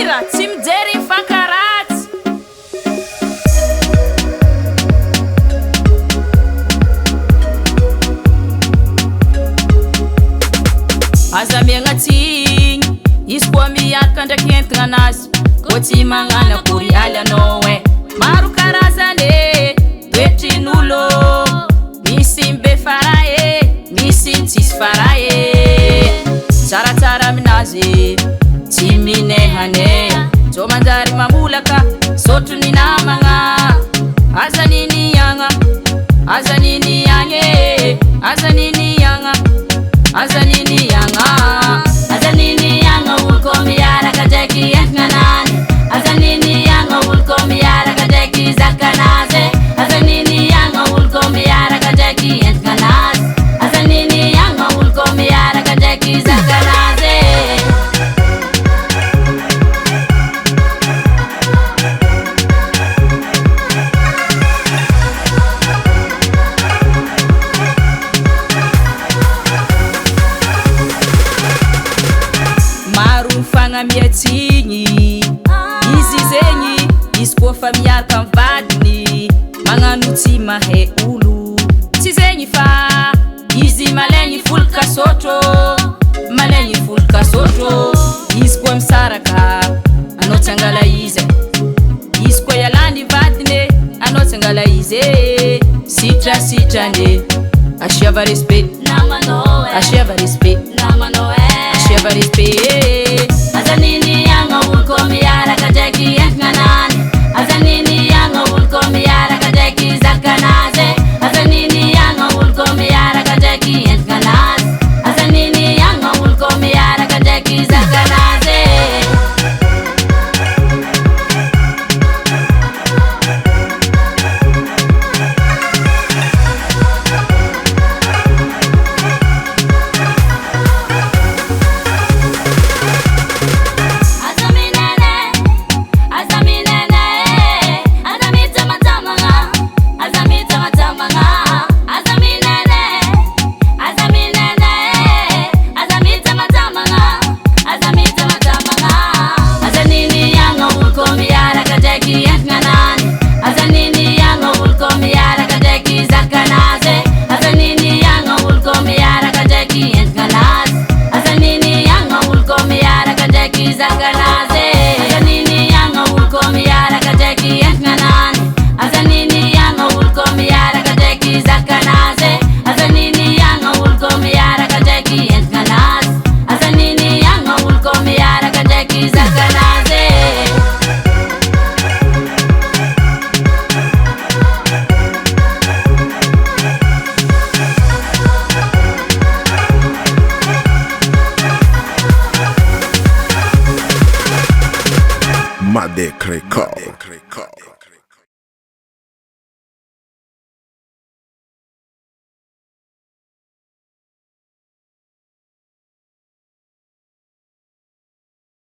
hira tsy mijery fankaratsy. Aza miagnatsiny izy koa miaraka ndraiky entigna anazy koa tsy magnano akory aly anao e. Maro karazane toetrin'olo, misy mbe fara e, misy tsisy fara e. Tsaratsara aminazy tsy minehane, zao manjary mamolaka sotro ny namagna. Aza nini iagna, aza nini iagna, aza nini iagna, aza nini iagna, aza nini iagna olo koa miaraka ndraiky entigna anany. Aza nini iagna olo koa miaraka ndraiky zakanazy. Aza nini iagna olo koa miaraka ndraiky entigna anazy. Aza nini iagna olo koa miaraka ndraiky zakanazy. Maro fagnamiatsigny izy zegny, izy koa fa miaraka amin'ny vadiny magnano tsy mahay olo. Tsy zegny fa izy malegny folo kasotro, malegny folo kasotro. Izy koa misaraka anao tsy angala izy, izy koa ialany vadiny anao tsy angala izy. Sitrasitrane asiava respect namanao, asiava respect namanao, asiava respect. Aza nini iagna olo koa miaraka ndraiky entigna anany. Aza nini iagna olo koa miaraka ndraiky zakanazy. Aza nini iagna olo koa miaraka ndraiky entigna anazy. Aza nini iagna olo koa miaraka ndraiky zakanazy. Madecre Call.